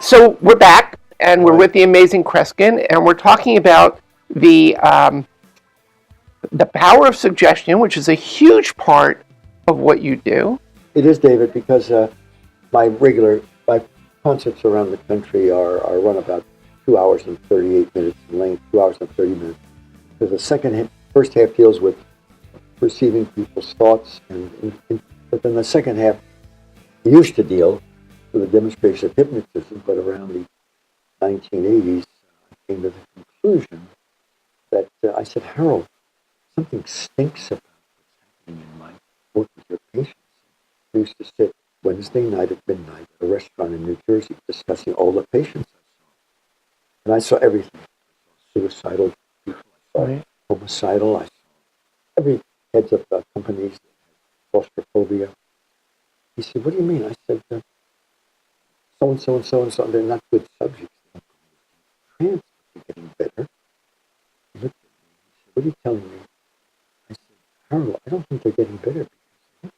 So we're back, and we're Right. with the amazing Kreskin, and we're talking about the power of suggestion, which is a huge part of what you do. It is, David, because my concerts around the country are run about 2 hours and 38 minutes in length, 2 hours and 30 minutes. Because the first half deals with perceiving people's thoughts, but then the second half used to deal with a demonstration of hypnotism, but around the 1980s, I came to the conclusion that I said, Harold, something stinks about what's happening in my work with your patients. I used to sit Wednesday night at midnight at a restaurant in New Jersey discussing all the patients I saw. And I saw everything. I saw suicidal people, I saw homicidal, I saw every heads of companies that had claustrophobia. He said, what do you mean? I said, so-and-so and so-and-so, they're not good subjects. They're trans, but they're getting better. He looked at me, he said, what are you telling me? I said, Harold, I don't think they're getting better because they're hypnotized.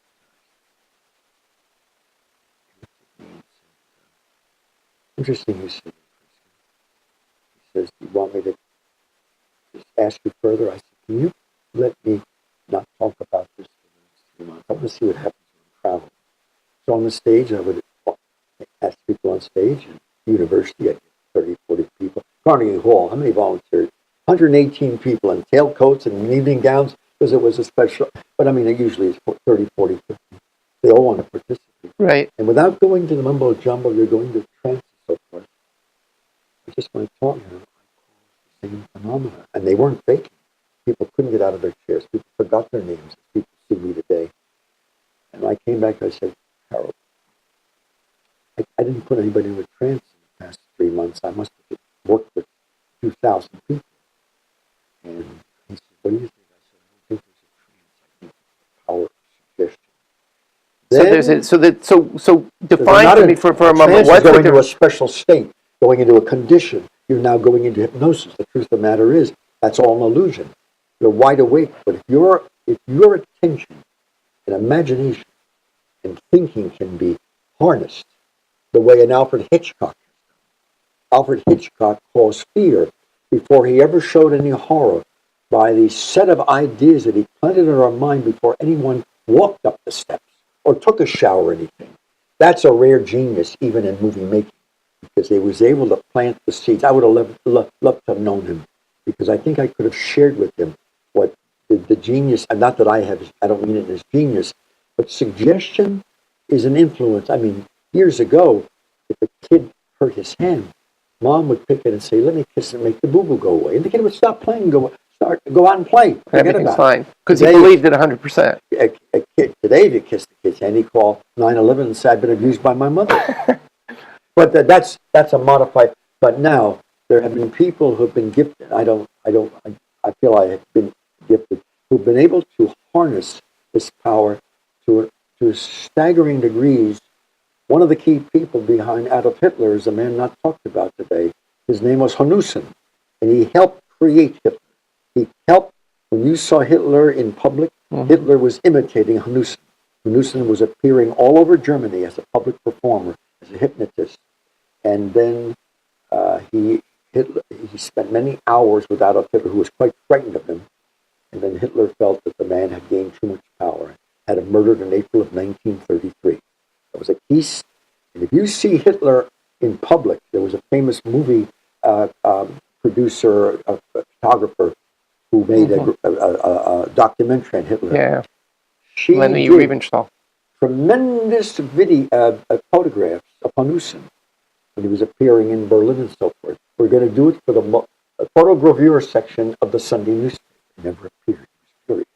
He looked at me and said, interesting you say that, Kreskin. He says, do you want me to just ask you further? I said, can you let me not talk about this for the next 3 months? I want to see what happens when I'm traveling. So on the stage, I would ask people on stage. At the university, I get 30, 40 people. Carnegie Hall, how many volunteers? 118 people in tailcoats and evening gowns because it was a special. But I mean, it usually is 30, 40, 50. They all want to participate. Right. And without going to the mumbo jumbo, you're going to trance and so forth. I just want to talk to them. I caused the same phenomena. And they weren't faking. People couldn't get out of their chairs. People forgot their names. People see me today. And I came back, I said, Harold, I didn't put anybody in a trance in the past 3 months. I must have worked with 2,000 people. And he said, what do you think? I said, I don't think there's a trance. I think it's the power of suggestion. So define for me for a moment. What's going into a special state, going into a condition. You're now going into hypnosis. The truth of the matter is, that's all an illusion. You're wide awake, but if your attention and imagination and thinking can be harnessed the way an Alfred Hitchcock has done. Alfred Hitchcock caused fear before he ever showed any horror by the set of ideas that he planted in our mind before anyone walked up the steps or took a shower or anything. That's a rare genius, even in movie making, because he was able to plant the seeds. I would have loved to have known him, because I think I could have shared with him what the genius, and not that I don't mean it as genius, but suggestion is an influence. I mean, years ago, if a kid hurt his hand, Mom would pick it and say, let me kiss it and make the boo-boo go away. And the kid would stop playing, go out and play. Everything's fine. Because he believed it 100%. A kid today, if you kiss the kid's hand, he call 911 and say, I've been abused by my mother. But that's a modified. But now, there have been people who have been gifted. I feel I have been gifted, who've been able to harness this power to staggering degrees. One of the key people behind Adolf Hitler is a man not talked about today. His name was Hanussen, and he helped create Hitler. He helped, when you saw Hitler in public, Hitler was imitating Hanussen. Hanussen was appearing all over Germany as a public performer, as a hypnotist. And then he spent many hours with Adolf Hitler, who was quite frightened of him. And then Hitler felt that the man had gained too much power, had him murdered in April of 1933. It was a piece. And if you see Hitler in public, there was a famous movie producer, a photographer, who made a documentary on Hitler. Yeah. She Leni did Riefenstahl. Tremendous photographs of Hanussen when he was appearing in Berlin and so forth. We're going to do it for the photogravure section of the Sunday newspaper. He never appeared. He was furious.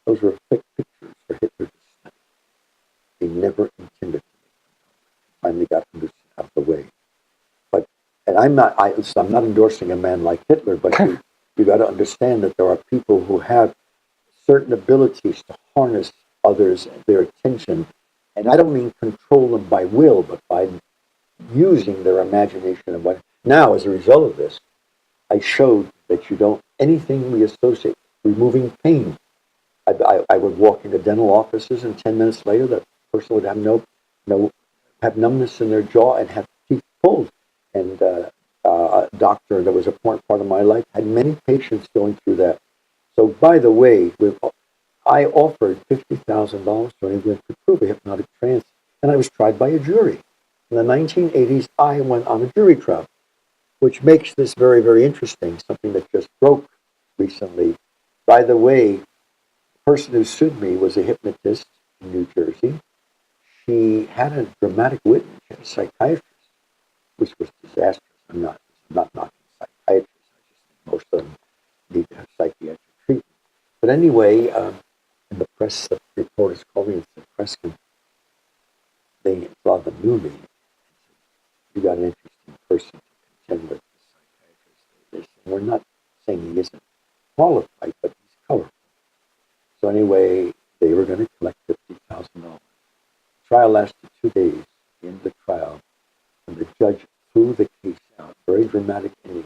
Those were thick pictures for Hitler to study. He never intended to make them. Finally got Hanussen out of the way. And I'm not endorsing a man like Hitler, but you got to understand that there are people who have certain abilities to harness others, their attention, and I don't mean control them by will, but by using their imagination. And now, as a result of this, I showed that anything we associate, removing pain. I would walk into dental offices, and 10 minutes later, the person would have have numbness in their jaw and have teeth pulled. And a doctor that was a important part of my life had many patients going through that. So, by the way, I offered $50,000 to anyone who could prove a hypnotic trance, and I was tried by a jury. In the 1980s, I went on a jury trial, which makes this very, very interesting, something that just broke recently. By the way, the person who sued me was a hypnotist in New Jersey. She had a dramatic witness, she had a psychiatrist, which was disastrous. I'm not knocking psychiatrists. I just think most of them need to have psychiatric treatment. But anyway, in the press, the reporters called me and said, Kreskin, they a lot of them knew me. And said, you got an interesting person to contend with the psychiatrist. They said, we're not saying he isn't qualified, but he's colorful. So anyway, they were going to collect $50,000. The trial lasted 2 days. At the end of the trial, and the judge threw the case out, very dramatic ending.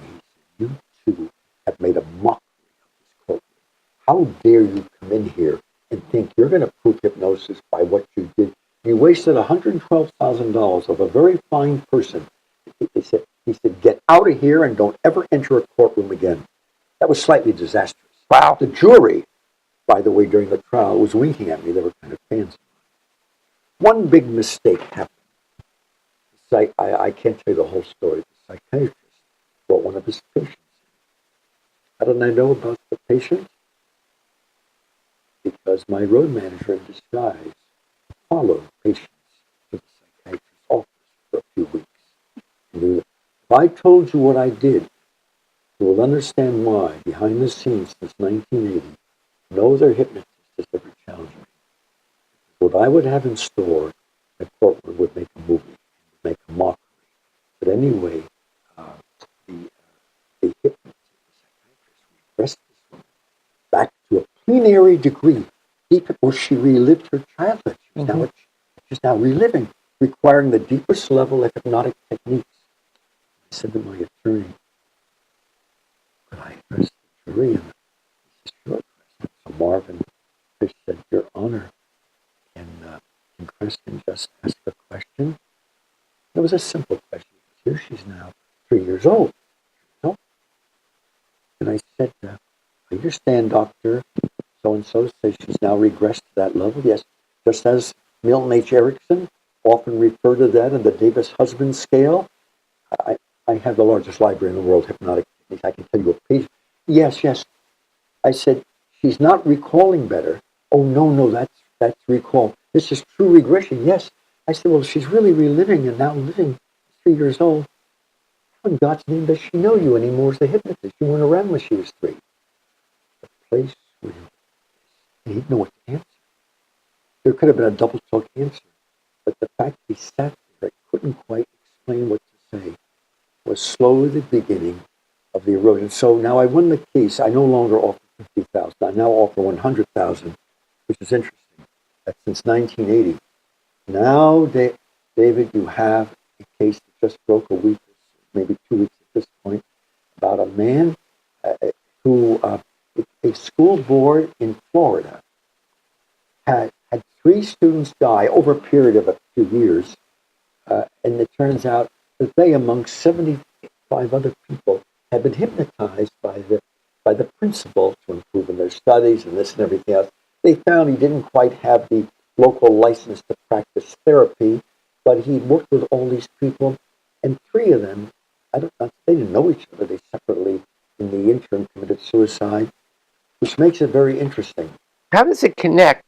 He said, you two have made a mockery of this courtroom. How dare you come in here and think you're going to prove hypnosis by what you did? You wasted $112,000 of a very fine person. He said, get out of here and don't ever enter a courtroom again. That was slightly disastrous. Wow. The jury, by the way, during the trial was winking at me. They were kind of fans of mine. One big mistake happened. I can't tell you the whole story. The psychiatrist brought one of his patients in. How did I know about the patient? Because my road manager in disguise followed patients to the psychiatrist's office for a few weeks. And if I told you what I did, you will understand why, behind the scenes since 1980, no other hypnotist has ever challenged me. What I would have in store, the courtroom would make a movie, make a mockery. But anyway, the hypnotist, the psychiatrist, regressed this woman back to a plenary degree, deep where she relived her childhood. She's now reliving, requiring the deepest level of hypnotic techniques. I said to my attorney, could I address the jury? And he said, sure. So Marvin Fish said, Your Honor, can Kreskin just ask a question? It was a simple question. Here she's now 3 years old. And I said, I understand, Dr. So-and-so says she's now regressed to that level. Yes, just as Milton H. Erickson often referred to that in the Davis-Husband scale. I have the largest library in the world, hypnotic techniques. I can tell you a page. Yes. I said, she's not recalling better. Oh, no, that's recall. This is true regression. Yes. I said, well, she's really reliving and now living 3 years old. How in God's name does she know you anymore as a hypnotist? You weren't around when she was 3. The place where he didn't know what to answer. There could have been a double talk answer, but the fact he sat there, couldn't quite explain what to say, was slowly the beginning of the erosion. So now I won the case. I no longer offer $50,000. I now offer $100,000, which is interesting. That's since 1980. Now, David, you have a case that just broke a week, maybe 2 weeks at this point, about a man who, a school board in Florida, had 3 students die over a period of a few years, and it turns out that they, among 75 other people, had been hypnotized by the principal to improve in their studies and this and everything else. They found he didn't quite have the local license to practice therapy, but he worked with all these people, and 3 of them, they didn't know each other. They separately, in the interim, committed suicide, which makes it very interesting. How does it connect?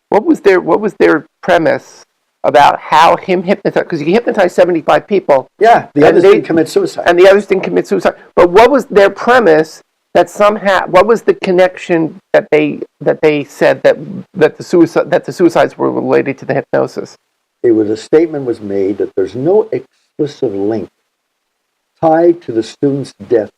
What was their premise about how him hypnotize? Because he hypnotized 75 people. Yeah, the others didn't commit suicide. And the others didn't commit suicide. But what was their premise that somehow? What was the connection that they said that the suicides were related to the hypnosis? A statement was made that there's no explicit link tied to the students' deaths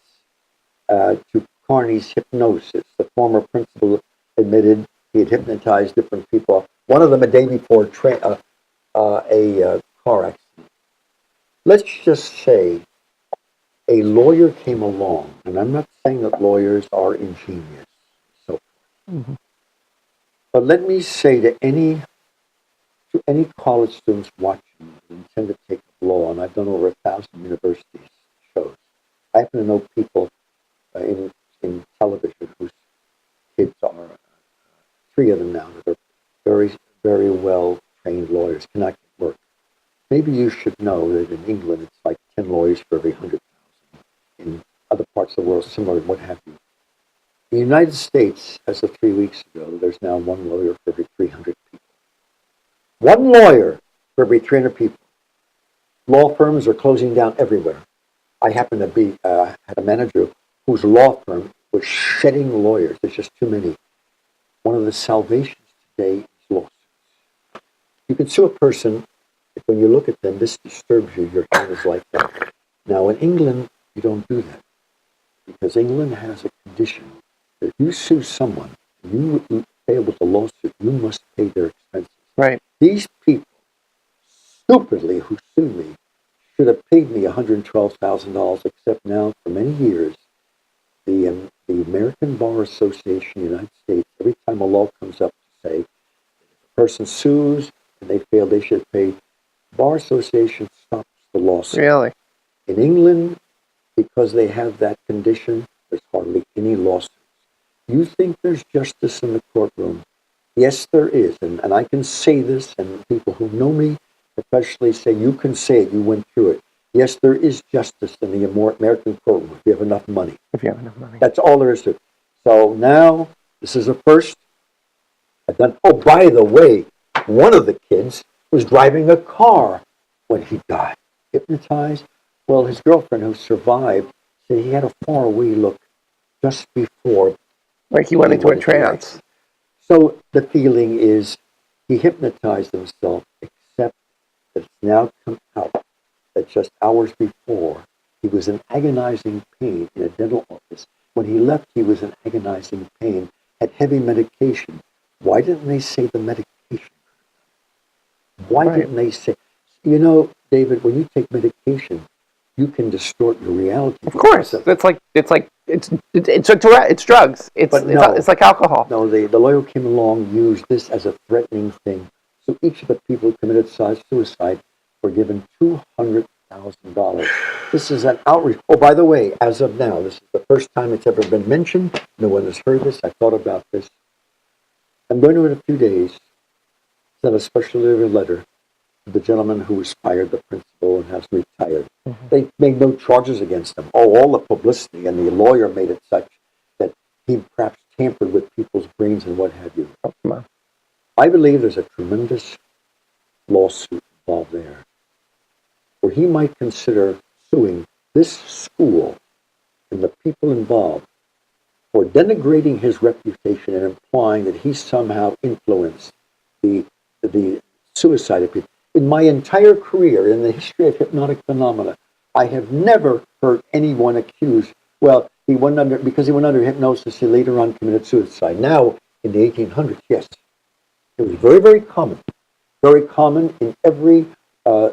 to Carney's hypnosis. The former principal admitted he had hypnotized different people. One of them a day before a car accident. Let's just say a lawyer came along, and I'm not saying that lawyers are ingenious, so forth. But let me say to any college students watching who intend to take up law law, and I've done over 1,000 universities shows. I happen to know people in television whose kids are, three of them now, that are very, very well-trained lawyers, cannot get work. Maybe you should know that in England it's like 10 lawyers for every 100,000. In other parts of the world, similar, what have you. In the United States, as of 3 weeks ago, there's now one lawyer for every 300 people. One lawyer for every 300 people. Law firms are closing down everywhere. I happen to be had a manager whose law firm was shedding lawyers. There's just too many. One of the salvations today is lawsuits. You can sue a person if when you look at them, this disturbs you, your hand is like that. Now in England, you don't do that. Because England has a condition that if you sue someone, and you fail with a lawsuit, you must pay their expenses. Right. These people, stupidly, who sued me, should have paid me $112,000, except now, for many years, the American Bar Association in the United States, every time a law comes up to say, if a person sues and they fail, they should pay, Bar Association stops the lawsuit. Really? In England, because they have that condition, there's hardly any lawsuits. You think there's justice in the courtroom? Yes, there is. And I can say this, and people who know me professionally say, you can say it, you went through it. Yes, there is justice in the American courtroom if you have enough money. If you have enough money. That's all there is to it. So now, this is a first. I've done, oh, by the way, one of the kids was driving a car when he died. Hypnotized. Well, his girlfriend, who survived, said he had a faraway look just before. Like he went into a trance. So the feeling is he hypnotized himself, except that it's now come out that just hours before, he was in agonizing pain in a dental office. When he left, he was in agonizing pain, had heavy medication. Why didn't they say the medication? Why didn't they say, you know, David, when you take medication, you can distort your reality. Of course, it's drugs. It's like alcohol. No, the lawyer came along, used this as a threatening thing. So each of the people who committed suicide were given $200,000. This is an outreach. Oh, by the way, as of now, this is the first time it's ever been mentioned. No one has heard this. I thought about this. I'm going to, in a few days, send a special delivery letter to the gentleman who was fired, the principal, and has retired. Mm-hmm. They made no charges against him. Oh, all the publicity, and the lawyer made it such that he perhaps tampered with people's brains and what have you. Oh, come on. I believe there's a tremendous lawsuit involved there, where he might consider suing this school and the people involved for denigrating his reputation and implying that he somehow influenced the suicide of people. In my entire career, in the history of hypnotic phenomena, I have never heard anyone accused, well, because he went under hypnosis, he later on committed suicide. Now, in the 1800s, yes. It was very, very common in every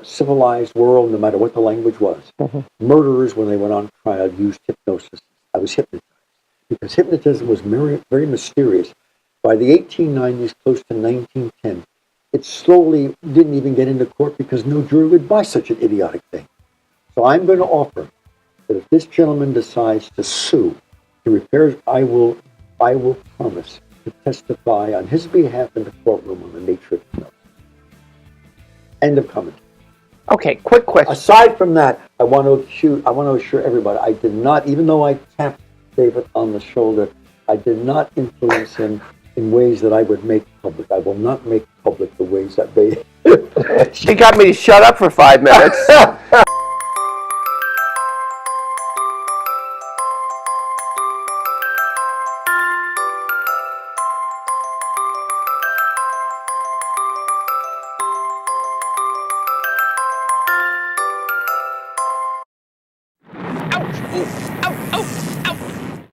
civilized world, no matter what the language was. Mm-hmm. Murderers, when they went on trial, used hypnosis. I was hypnotized because hypnotism was very, very mysterious. By the 1890s, close to 1910, it slowly didn't even get into court because no jury would buy such an idiotic thing. So I'm going to offer that if this gentleman decides to sue, he repairs, I will promise to testify on his behalf in the courtroom on the nature of hypnosis. End of comment. Okay, quick question. Aside from that, I want to assure everybody, I did not, even though I tapped David on the shoulder, I did not influence him in ways that I would make public. I will not make public the ways that they... She got me to shut up for 5 minutes.